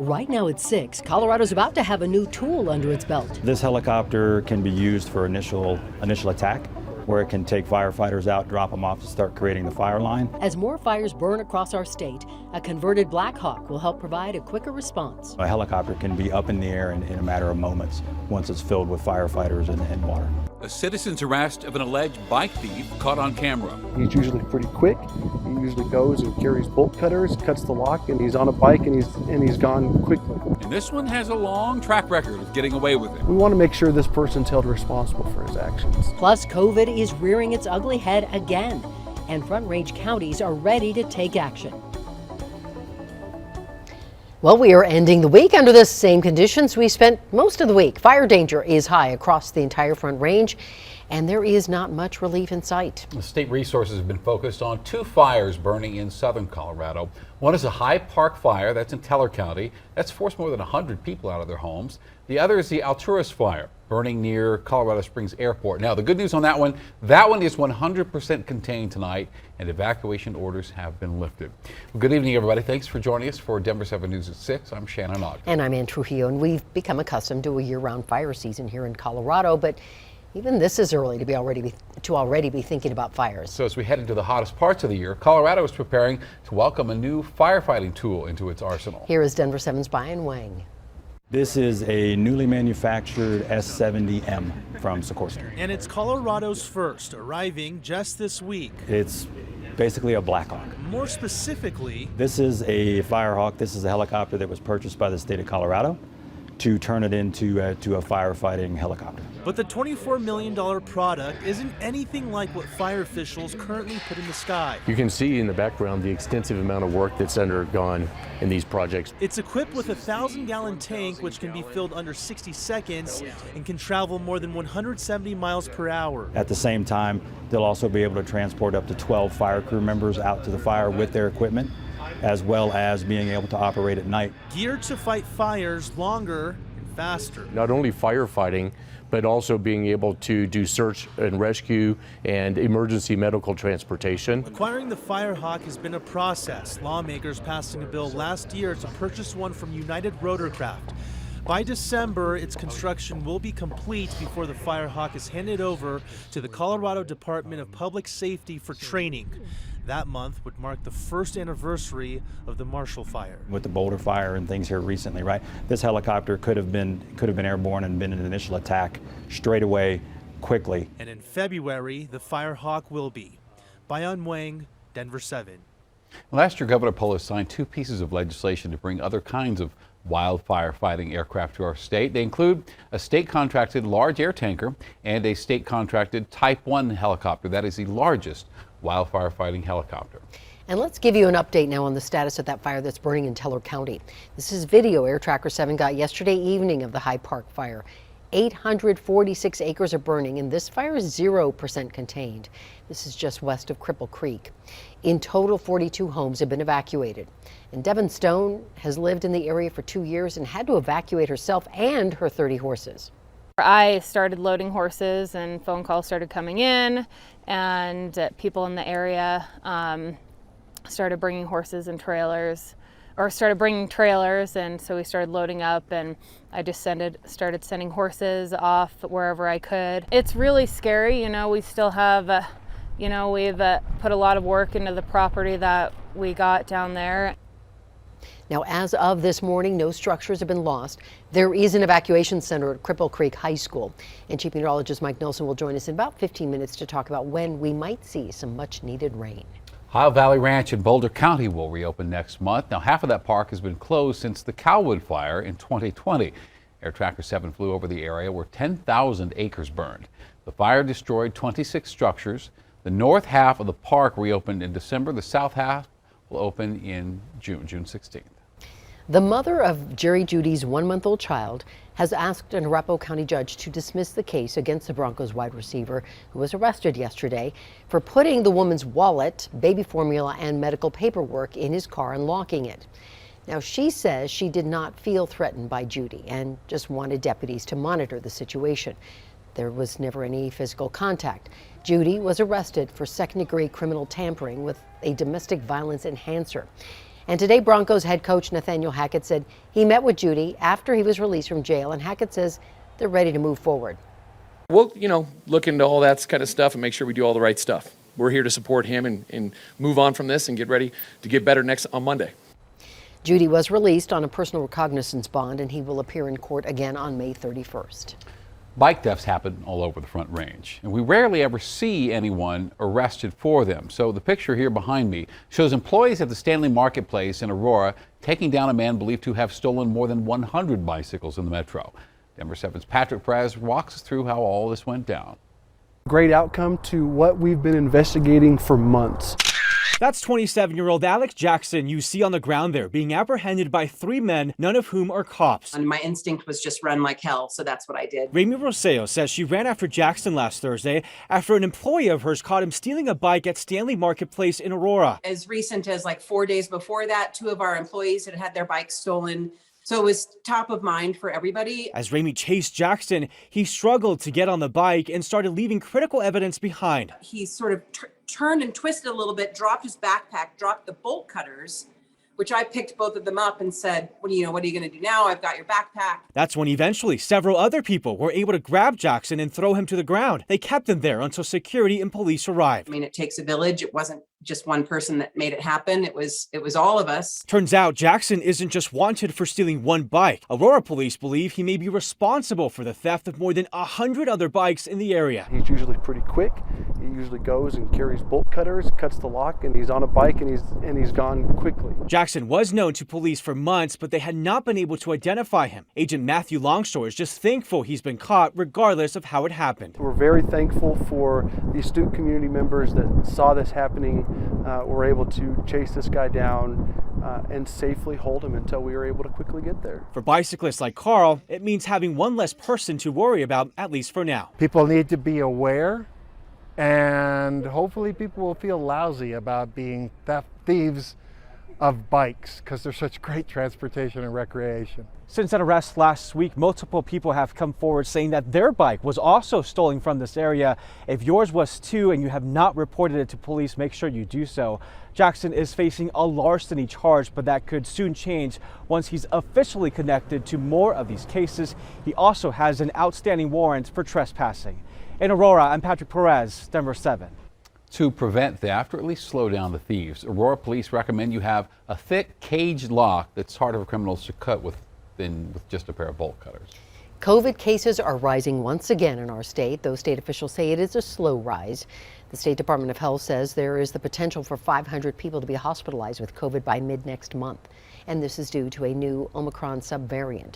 Right now at 6, Colorado's about to have a new tool under its belt. This helicopter can be used for initial attack, where it can take firefighters out, drop them off to start creating the fire line. As more fires burn across our state, a converted Black Hawk will help provide a quicker response. A helicopter can be up in the air in a matter of moments once it's filled with firefighters and water. A citizen's arrest of an alleged bike thief caught on camera. He's usually pretty quick. He usually goes and carries bolt cutters, cuts the lock, and he's on a bike and he's gone quickly. And this one has a long track record of getting away with it. We want to make sure this person's held responsible for his actions. Plus, COVID is rearing its ugly head again, and Front Range counties are ready to take action. Well, we are ending the week under the same conditions we spent most of the week. Fire danger is high across the entire Front Range, and there is not much relief in sight. The state resources have been focused on two fires burning in southern Colorado. One is a Hyde Park fire, that's in Teller County. That's forced more than 100 people out of their homes. The other is the Alturas fire, burning near Colorado Springs Airport. Now, the good news on that one is 100% contained tonight, and evacuation orders have been lifted. Well, good evening, everybody. Thanks for joining us for Denver 7 News at 6. I'm Shannon Ogg. And I'm Ann Trujillo, and we've become accustomed to a year-round fire season here in Colorado, but even this is early to already be thinking about fires. So as we head into the hottest parts of the year, Colorado is preparing to welcome a new firefighting tool into its arsenal. Here is Denver 7's Brian Wang. This is a newly manufactured S70M from Sikorsky. And it's Colorado's first, arriving just this week. It's basically a Black Hawk. More specifically, this is a Firehawk. This is a helicopter that was purchased by the state of Colorado to turn it into a firefighting helicopter. But the $24 million product isn't anything like what fire officials currently put in the sky. You can see in the background the extensive amount of work that's undergone in these projects. It's equipped with a 1,000-gallon tank which can be filled under 60 seconds and can travel more than 170 miles per hour. At the same time, they'll also be able to transport up to 12 fire crew members out to the fire with their equipment, as well as being able to operate at night. Geared to fight fires longer and faster. Not only firefighting, but also being able to do search and rescue and emergency medical transportation. Acquiring the Firehawk has been a process. Lawmakers passing a bill last year to purchase one from United Rotorcraft. By December, its construction will be complete before the Firehawk is handed over to the Colorado Department of Public Safety for training. That month would mark the first anniversary of the Marshall Fire. With the Boulder Fire and things here recently, right? This helicopter could have been airborne and been an initial attack straight away, quickly. And in February, the Firehawk will be. Bayan Wang, Denver 7. Last year, Governor Polis signed two pieces of legislation to bring other kinds of wildfire fighting aircraft to our state. They include a state-contracted large air tanker and a state-contracted Type 1 helicopter. That is the largest wildfire fighting helicopter. And let's give you an update now on the status of that fire that's burning in Teller County. This is video Air Tracker 7 got yesterday evening of the Hyde Park fire. 846 acres are burning, and this fire is 0% contained. This is just west of Cripple Creek. In total, 42 homes have been evacuated. And Devin Stone has lived in the area for 2 years and had to evacuate herself and her 30 horses. I started loading horses and phone calls started coming in, and people in the area started bringing horses and trailers, and so we started loading up, and I just started sending horses off wherever I could. It's really scary, we still have, we've put a lot of work into the property that we got down there. Now, as of this morning, no structures have been lost. There is an evacuation center at Cripple Creek High School. And Chief Meteorologist Mike Nelson will join us in about 15 minutes to talk about when we might see some much needed rain. Ohio Valley Ranch in Boulder County will reopen next month. Now, half of that park has been closed since the Cowwood fire in 2020. Air Tracker 7 flew over the area where 10,000 acres burned. The fire destroyed 26 structures. The north half of the park reopened in December. The south half will open in June 16th. The mother of Jerry Judy's 1-month-old child has asked an Arapahoe County judge to dismiss the case against the Broncos wide receiver who was arrested yesterday for putting the woman's wallet, baby formula, and medical paperwork in his car and locking it. Now, she says she did not feel threatened by Judy and just wanted deputies to monitor the situation. There was never any physical contact. Judy was arrested for second-degree criminal tampering with a domestic violence enhancer. And today, Broncos head coach Nathaniel Hackett said he met with Judy after he was released from jail, and Hackett says they're ready to move forward. We'll, look into all that kind of stuff and make sure we do all the right stuff. We're here to support him and move on from this and get ready to get better on Monday. Judy was released on a personal recognizance bond, and he will appear in court again on May 31st. Bike thefts happen all over the Front Range, and we rarely ever see anyone arrested for them. So the picture here behind me shows employees at the Stanley Marketplace in Aurora taking down a man believed to have stolen more than 100 bicycles in the metro. Denver 7's Patrick Perez walks us through how all this went down. Great outcome to what we've been investigating for months. That's 27-year-old Alex Jackson you see on the ground there, being apprehended by 3 men, none of whom are cops. And my instinct was just run like hell, so that's what I did. Rami Roseo says she ran after Jackson last Thursday after an employee of hers caught him stealing a bike at Stanley Marketplace in Aurora. As recent as like 4 days before that, 2 of our employees had had their bikes stolen. So it was top of mind for everybody. As Rami chased Jackson, he struggled to get on the bike and started leaving critical evidence behind. He sort of turned and twisted a little bit, dropped his backpack, dropped the bolt cutters, which I picked both of them up and said, what are you going to do now? I've got your backpack. That's when eventually several other people were able to grab Jackson and throw him to the ground. They kept him there until security and police arrived. I mean, it takes a village. It wasn't just one person that made it happen. It was all of us. Turns out Jackson isn't just wanted for stealing one bike. Aurora police believe he may be responsible for the theft of more than 100 other bikes in the area. He's usually pretty quick. He usually goes and carries bolt cutters, cuts the lock, and he's on a bike and he's gone quickly. Jackson was known to police for months, but they had not been able to identify him. Agent Matthew Longshore is just thankful he's been caught regardless of how it happened. We're very thankful for the astute community members that saw this happening. Were able to chase this guy down and safely hold him until we were able to quickly get there. For bicyclists like Carl, it means having one less person to worry about, at least for now. People need to be aware, and hopefully people will feel lousy about being thieves of bikes because they're such great transportation and recreation. Since that arrest last week, multiple people have come forward saying that their bike was also stolen from this area. If yours was too and you have not reported it to police, make sure you do so. Jackson is facing a larceny charge, but that could soon change once he's officially connected to more of these cases. He also has an outstanding warrant for trespassing. In Aurora, I'm Patrick Perez, Denver 7. To prevent theft, or at least slow down the thieves, Aurora police recommend you have a thick cage lock that's harder for criminals to cut than with just a pair of bolt cutters. COVID cases are rising once again in our state, though state officials say it is a slow rise. The State Department of Health says there is the potential for 500 people to be hospitalized with COVID by mid-next month, and this is due to a new Omicron subvariant.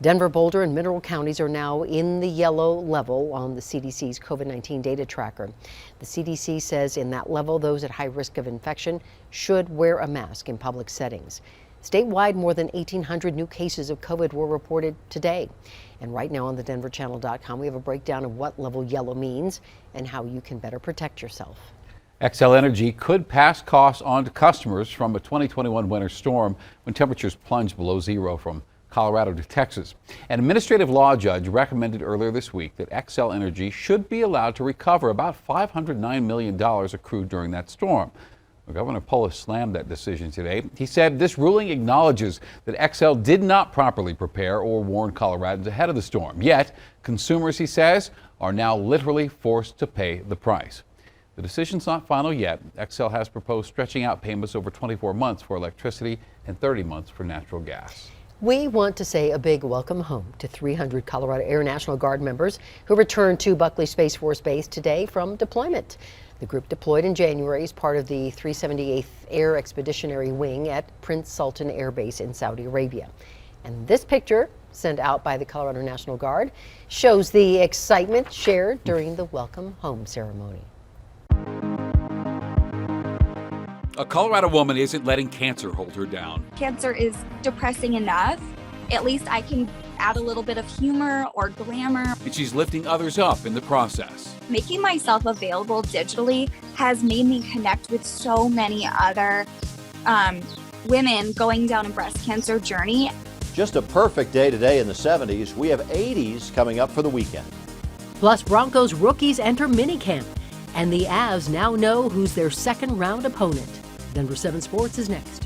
Denver, Boulder, and Mineral counties are now in the yellow level on the CDC's COVID-19 data tracker. The CDC says in that level, those at high risk of infection should wear a mask in public settings. Statewide, more than 1,800 new cases of COVID were reported today. And right now on the denverchannel.com, we have a breakdown of what level yellow means and how you can better protect yourself. Xcel Energy could pass costs on to customers from a 2021 winter storm when temperatures plunged below zero from Colorado to Texas. An administrative law judge recommended earlier this week that Xcel Energy should be allowed to recover about $509 million accrued during that storm. Governor Polis slammed that decision today. He said this ruling acknowledges that Xcel did not properly prepare or warn Coloradans ahead of the storm. Yet, consumers, he says, are now literally forced to pay the price. The decision's not final yet. Xcel has proposed stretching out payments over 24 months for electricity and 30 months for natural gas. We want to say a big welcome home to 300 Colorado Air National Guard members who returned to Buckley Space Force Base today from deployment. The group deployed in January as part of the 378th Air Expeditionary Wing at Prince Sultan Air Base in Saudi Arabia. And this picture, sent out by the Colorado National Guard, shows the excitement shared during the welcome home ceremony. A Colorado woman isn't letting cancer hold her down. Cancer is depressing enough. At least I can add a little bit of humor or glamour. And she's lifting others up in the process. Making myself available digitally has made me connect with so many other women going down a breast cancer journey. Just a perfect day today in the 70s. We have 80s coming up for the weekend. Plus, Broncos rookies enter minicamp, and the Avs now know who's their second round opponent. Denver 7 Sports is next.